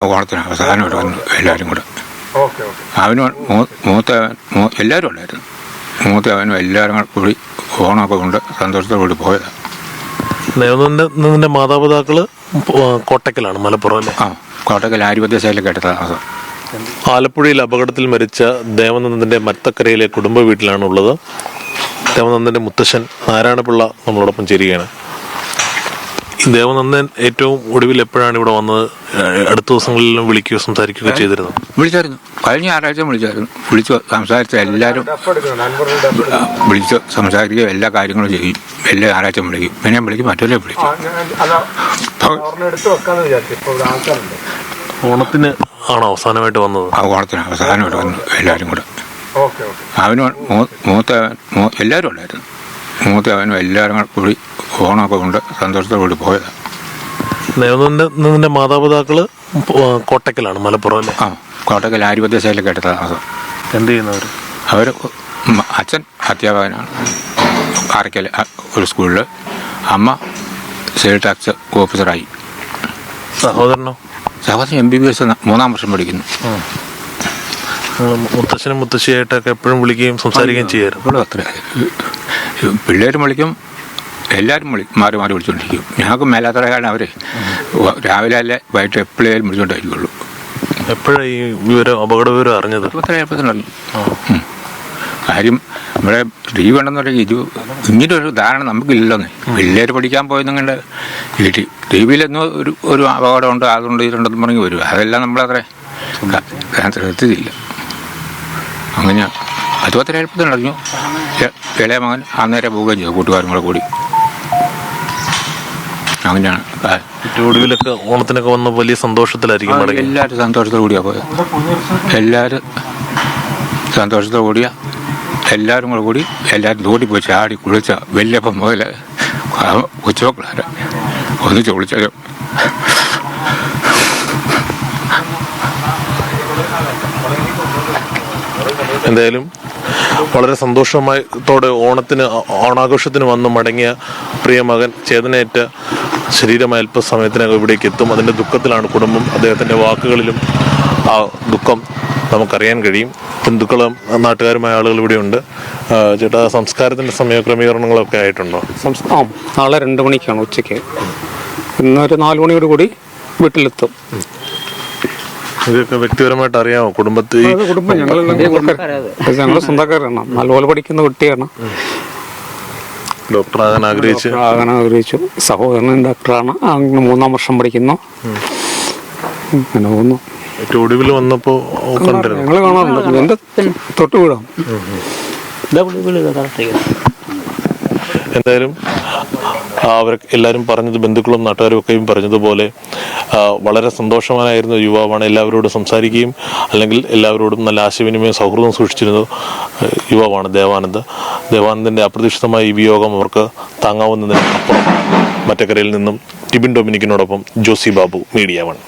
ഓണത്തിന് അവസാനമായിട്ട് വന്നു എല്ലാവരും കൂടെ. അവന് എല്ലാവരും ഉണ്ടായിരുന്നു. മൂത്തവനും എല്ലാവരും കൂടി ഓണമൊക്കെ കൊണ്ട് സന്തോഷത്തോടുകൂടി പോയതാണ്. ദേവനന്ദന്റെ മാതാപിതാക്കള് കോട്ടക്കലാണ്, മലപ്പുറം അല്ലേ? കോട്ടക്കൽ ആര്യപദ്യശാലയ്ക്ക് അടുത്ത താമസം. ആലപ്പുഴയിൽ അപകടത്തിൽ മരിച്ച ദേവനന്ദന്റെ മത്തക്കരയിലെ കുടുംബ വീട്ടിലാണുള്ളത്. ദേവനന്ദന്റെ മുത്തശ്ശൻ നാരായണപിള്ള നമ്മളോടൊപ്പം ചേരുകയാണ്. ദേവനന്ദൻ ഏറ്റവും ഒടുവിൽ എപ്പോഴാണ് ഇവിടെ വന്നത്? അടുത്ത ദിവസങ്ങളിലും വിളിക്കുകയോ സംസാരിക്കുകയോ ചെയ്തിരുന്നു? വിളിച്ചായിരുന്നു, കഴിഞ്ഞ ഞായറാഴ്ച വിളിച്ചു സംസാരിച്ച എല്ലാവരും വിളിച്ച് സംസാരിക്കുക, എല്ലാ കാര്യങ്ങളും ചെയ്യും. എല്ലാ ഞായറാഴ്ച വിളിക്കും, പിന്നെ വിളിക്കും, മറ്റൊരു വിളിക്കും. ഓണത്തിന് ആണോ അവസാനമായിട്ട് വന്നത്? ഓണത്തിന് അവസാനമായിട്ട് വന്നു എല്ലാവരും കൂടെ. അവന് എല്ലാവരും ഉണ്ടായിരുന്നു. മൂത്തവനും എല്ലാവരും കൂടി ഓണമൊക്കെ കൊണ്ട് സന്തോഷത്തോടുകൂടി പോയതാണ്. ദേവനന്ദന്റെ മാതാപിതാക്കള് കോട്ടക്കലാണ്, മലപ്പുറം അല്ലേ? കോട്ടക്കൽ ആര്യപദ്യശാലയ്ക്ക് അടുത്ത താമസം. എന്ത് ചെയ്യുന്നവർ? അവർ അച്ഛൻ അധ്യാപകനാണ് അറയ്ക്കൽ ഒരു സ്കൂളിൽ, അമ്മ സെയിൽ ടാക്സ് ഓഫീസറായി. സഹോദരനോ? സഹോദരൻ MBBS 3ാം വർഷം പഠിക്കുന്നു. മുത്തശ്ശനും മുത്തശ്ശിയായിട്ടൊക്കെ എപ്പോഴും വിളിക്കുകയും സംസാരിക്കുകയും ചെയ്യാറുണ്ട്. അത്ര പിള്ളേരും വിളിക്കും, എല്ലാവരും മാറി മാറി വിളിച്ചുകൊണ്ടിരിക്കും. ഞങ്ങൾക്ക് മേലാത്തറയാണ് അവർ. രാവിലെ അല്ലേ വൈകിട്ട് എപ്പോഴേലും വിളിച്ചുകൊണ്ടിരിക്കുള്ളൂ. എപ്പോഴാണ് ഈ അപകട വിവരം അറിഞ്ഞത്? കാര്യം ഇവിടെ ടി വി ഉണ്ടെന്ന് പറയുക, ഇങ്ങനെ ഒരു ധാരണ നമുക്കില്ലല്ലോന്ന്. പിള്ളേർ പഠിക്കാൻ പോയെന്നുകൊണ്ട് ടി വിയിലൊന്നും ഒരു അപകടമുണ്ട്, അതുകൊണ്ട് ഇതുണ്ടെന്ന് പറഞ്ഞ് വരും. അതെല്ലാം നമ്മളത്ര ശ്രദ്ധിച്ചില്ല. അങ്ങനെയാണ്. അതുപോലെ എളുപ്പത്തിനറിഞ്ഞു. ഇളയ മകൻ അന്നേരം പോവുകയും ചെയ്തു, കൂട്ടുകാരും കൂടെ കൂടി. അങ്ങനെയാണ്. ഒടുവിലൊക്കെ ഓണത്തിനൊക്കെ വന്ന വലിയ സന്തോഷത്തിലായിരിക്കും. എല്ലാവരും സന്തോഷത്തോടു കൂടിയാണ് പോയത്. എല്ലാവരും സന്തോഷത്തോടു കൂടിയാ എല്ലാവരും കൂടെ കൂടി എല്ലാവരും തോട്ടി പോയി ചാടി കുളിച്ച വലിയപ്പം മുതൽ ഉച്ചമക്കളെ ഒന്നിച്ച് കുളിച്ചാലും. എന്തായാലും വളരെ സന്തോഷത്തോടെ ഓണാഘോഷത്തിന് വന്ന് മടങ്ങിയ പ്രിയ മകൻ ചേതനയേറ്റ ശരീരമായ അല്പസമയത്തിനകം ഇവിടേക്ക് എത്തും. അതിൻ്റെ ദുഃഖത്തിലാണ് കുടുംബം. അദ്ദേഹത്തിൻ്റെ വാക്കുകളിലും ആ ദുഃഖം നമുക്കറിയാൻ കഴിയും. ബന്ധുക്കളും നാട്ടുകാരുമായ ആളുകൾ ഇവിടെയുണ്ട്. ചേട്ടാ, സംസ്കാരത്തിൻ്റെ സമയക്രമീകരണങ്ങളൊക്കെ ആയിട്ടുണ്ടോ? നാളെ 2 മണിക്കാണ് ഉച്ചയ്ക്ക്. ഇന്നൊരു 4 മണിയോട് കൂടി വീട്ടിലെത്തും. ഇതൊക്കെ വ്യക്തിപരമായിട്ട് അറിയാമോ? കുടുംബത്തിൽ ഞങ്ങൾ സ്വന്തക്കാരാണ്. നല്ലപോലെ പഠിക്കുന്ന കുട്ടിയാണ്. ഡോക്ടറാകാൻ ആഗ്രഹിച്ചു. സഹോദരൻ ഡോക്ടറാണ്, 3ാം വർഷം പഠിക്കുന്നു. അങ്ങനെ പോകുന്നു. ഏറ്റവും ഒടുവിൽ വന്നപ്പോ ഞങ്ങൾ കാണാറുണ്ട്. എന്റെ തൊട്ട് വീടാം. എന്തായാലും അവർ എല്ലാവരും പറഞ്ഞത്, ബന്ധുക്കളും നാട്ടുകാരും ഒക്കെയും പറഞ്ഞതുപോലെ വളരെ സന്തോഷവാനായിരുന്ന യുവാവാണ്. എല്ലാവരോടും സംസാരിക്കുകയും അല്ലെങ്കിൽ എല്ലാവരോടും നല്ല ആശയവിനിമയം സൗഹൃദം സൂക്ഷിച്ചിരുന്ന യുവാവാണ് ദേവാനന്ദൻ്റെ അപ്രതീക്ഷിതമായ ഈ വിയോഗം അവർക്ക് താങ്ങാവുന്നതിന് അപ്പുറം. മറ്റക്കരയിൽ നിന്നും ടിബിൻ ഡൊമിനിക്കിനോടൊപ്പം ജോസി ബാബു, മീഡിയ 1.